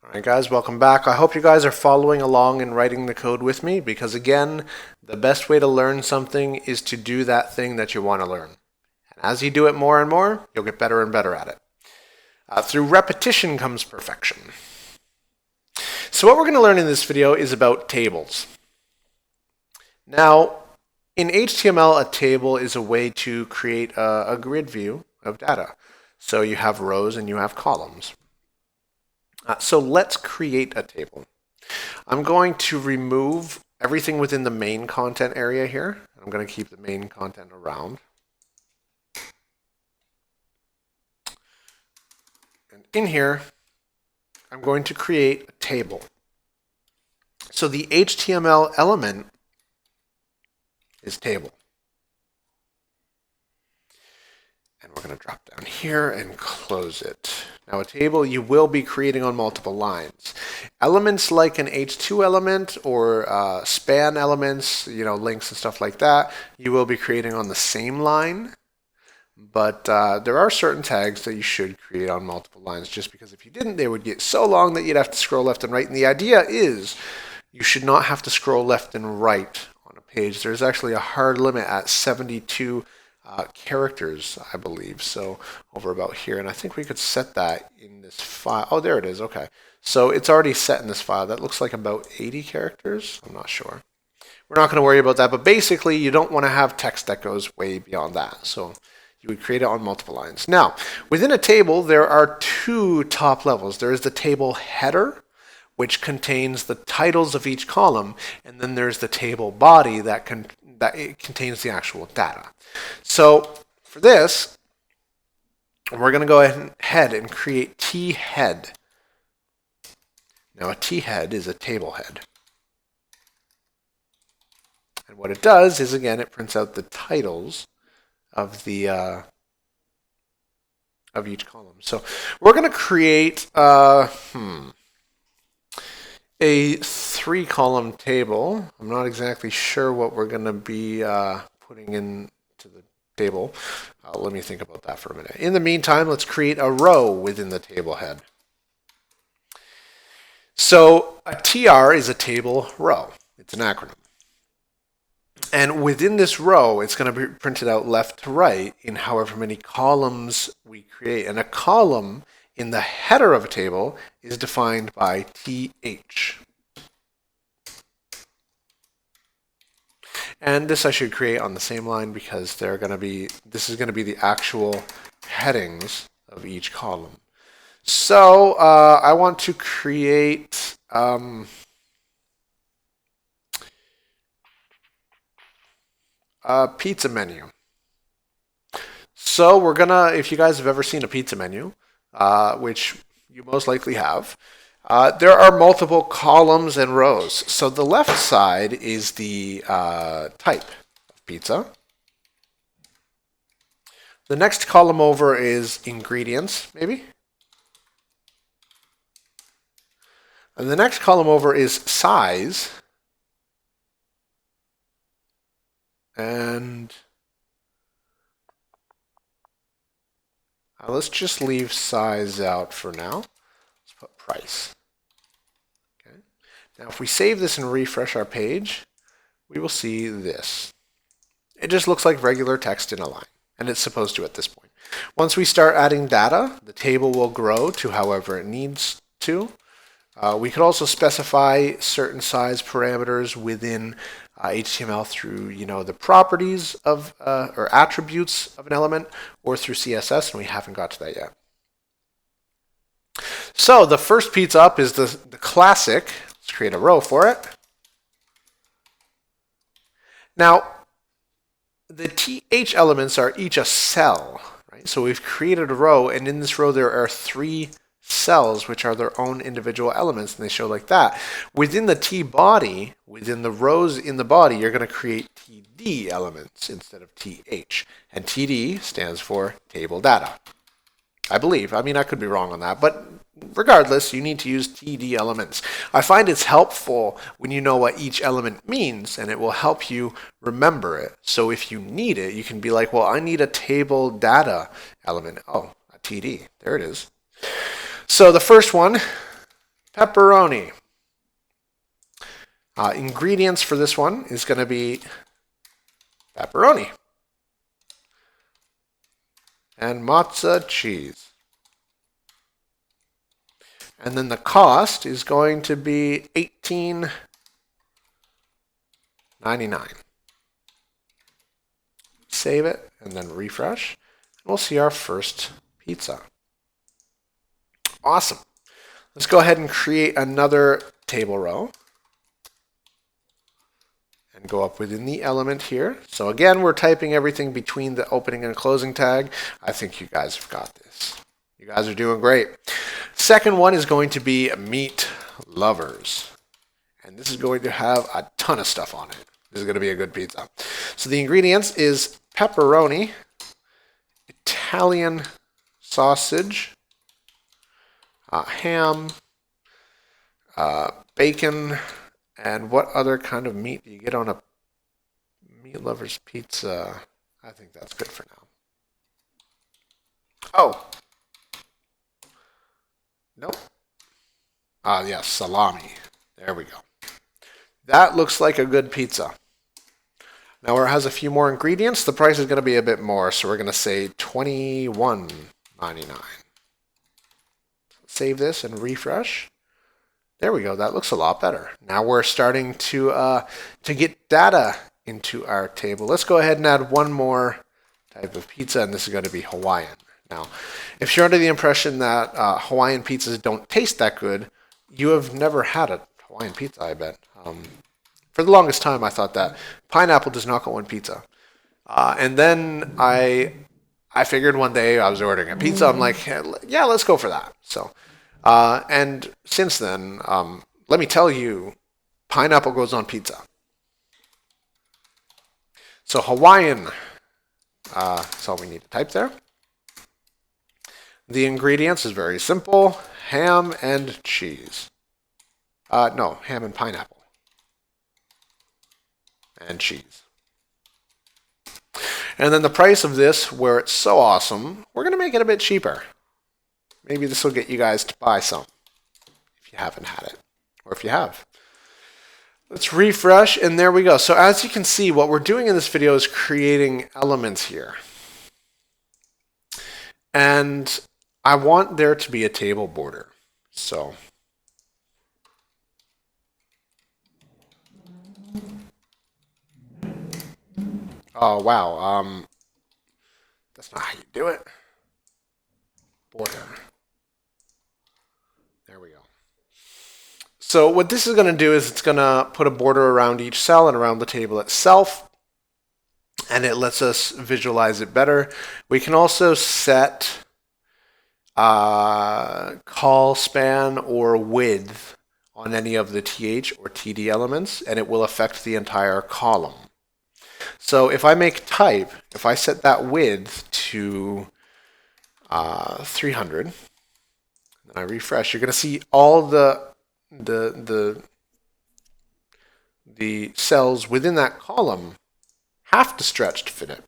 Alright guys, welcome back. I hope you guys are following along and writing the code with me because again, the best way to learn something is to do that thing that you want to learn. And as you do it more and more, you'll get better and better at it. Through repetition comes perfection. So what we're going to learn in this video is about tables. Now, in HTML, a table is a way to create a grid view of data. So you have rows and you have columns. So let's create a table. I'm going to remove everything within the main content area here. I'm going to keep the main content around. And in here, I'm going to create a table. So the HTML element is table. And we're going to drop down here and close it. Now a table you will be creating on multiple lines. Elements like an H2 element or span elements, links and stuff like that, you will be creating on the same line. But there are certain tags that you should create on multiple lines, just because if you didn't, they would get so long that you'd have to scroll left and right. And the idea is you should not have to scroll left and right on a page. There's actually a hard limit at 72 characters, I believe, so over about here, and I think we could set that in this file. Oh, there it is. Okay, so it's already set in this file. That looks like about 80 characters. I'm not sure. We're not going to worry about that, but basically you don't want to have text that goes way beyond that, so you would create it on multiple lines. Now, within a table, there are two top levels. There is the table header, which contains the titles of each column, and then there's the table body that contains the actual data. So for this, we're going to go ahead and create t-head. Now a t-head is a table head. And what it does is, again, it prints out the titles of the of each column. So we're going to create a 3-column table. I'm not exactly sure what we're going to be putting into the table. Let me think about that for a minute. In the meantime, let's create a row within the table head. So a TR is a table row. It's an acronym. And within this row, it's going to be printed out left to right in however many columns we create. And a column in the header of a table is defined by TH. And this I should create on the same line because this is going to be the actual headings of each column. So I want to create a pizza menu. So we're gonna, if you guys have ever seen a pizza menu, which you most likely have, there are multiple columns and rows. So the left side is the type of pizza. The next column over is ingredients, maybe. And the next column over is size. And let's just leave size out for now. Let's put price. Okay. Now if we save this and refresh our page, we will see this. It just looks like regular text in a line, and it's supposed to at this point. Once we start adding data, the table will grow to however it needs to. We could also specify certain size parameters within HTML through, the properties of or attributes of an element, or through CSS, and we haven't got to that yet. So the first pizza up is the classic. Let's create a row for it. Now, the TH elements are each a cell, right? So we've created a row, and in this row there are 3 cells, which are their own individual elements, and they show like that. Within the T body, within the rows in the body, you're going to create TD elements instead of TH. And TD stands for table data, I believe. I mean, I could be wrong on that, but regardless, you need to use TD elements. I find it's helpful when you know what each element means, and it will help you remember it. So if you need it, you can be like, well, I need a table data element. Oh, a TD. There it is. So the first one, pepperoni. Ingredients for this one is going to be pepperoni and mozza cheese. And then the cost is going to be $18.99. Save it and then refresh. And we'll see our first pizza. Awesome. Let's go ahead and create another table row. And go up within the element here. So again, we're typing everything between the opening and closing tag. I think you guys have got this. You guys are doing great. Second one is going to be meat lovers. And this is going to have a ton of stuff on it. This is going to be a good pizza. So the ingredients is pepperoni, Italian sausage, ham, bacon, and what other kind of meat do you get on a meat lover's pizza? I think that's good for now. Oh. Nope. Yes, salami. There we go. That looks like a good pizza. Now it has a few more ingredients. The price is going to be a bit more, so we're going to say $21.99. Save this and refresh. There we go. That looks a lot better. Now we're starting to get data into our table. Let's go ahead and add one more type of pizza, and this is going to be Hawaiian. Now, if you're under the impression that Hawaiian pizzas don't taste that good, you have never had a Hawaiian pizza, I bet. For the longest time, I thought that pineapple does not go on pizza. And then I figured one day I was ordering a pizza. I'm like, yeah, let's go for that. So. And since then, let me tell you, pineapple goes on pizza. So Hawaiian, that's all we need to type there. The ingredients is very simple, ham and cheese. No, ham and pineapple. And cheese. And then the price of this, where it's so awesome, we're going to make it a bit cheaper. Maybe this will get you guys to buy some if you haven't had it, or if you have. Let's refresh, and there we go. So as you can see, what we're doing in this video is creating elements here. And I want there to be a table border. So oh, wow. That's not how you do it. Border. There we go. So what this is going to do is it's going to put a border around each cell and around the table itself, and it lets us visualize it better. We can also set call span or width on any of the TH or TD elements, and it will affect the entire column. So if I make type, if I set that width to 300, and I refresh, you're going to see all the cells within that column have to stretch to fit it.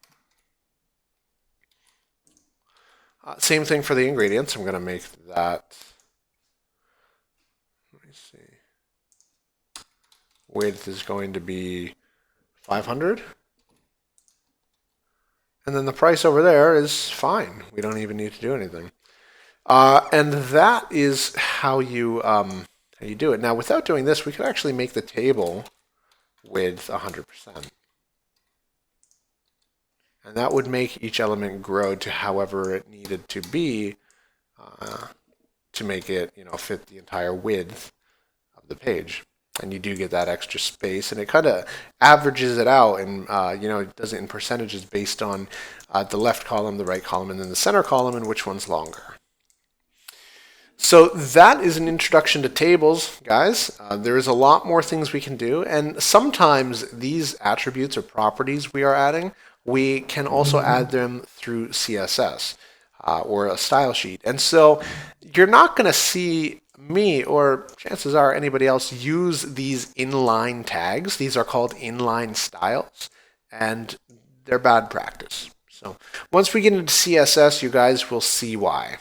Same thing for the ingredients. I'm going to make that, let me see, width is going to be 500. And then the price over there is fine. We don't even need to do anything. And that is how you do it. Now, without doing this, we could actually make the table width 100%. And that would make each element grow to however it needed to be to make it, fit the entire width of the page. And you do get that extra space, and it kind of averages it out, and it does it in percentages based on the left column, the right column, and then the center column, and which one's longer. So that is an introduction to tables, guys. There is a lot more things we can do, and sometimes these attributes or properties we are adding, we can also add them through CSS or a style sheet. And so you're not going to see me, or chances are anybody else, use these inline tags. These are called inline styles, and they're bad practice. So once we get into CSS, you guys will see why.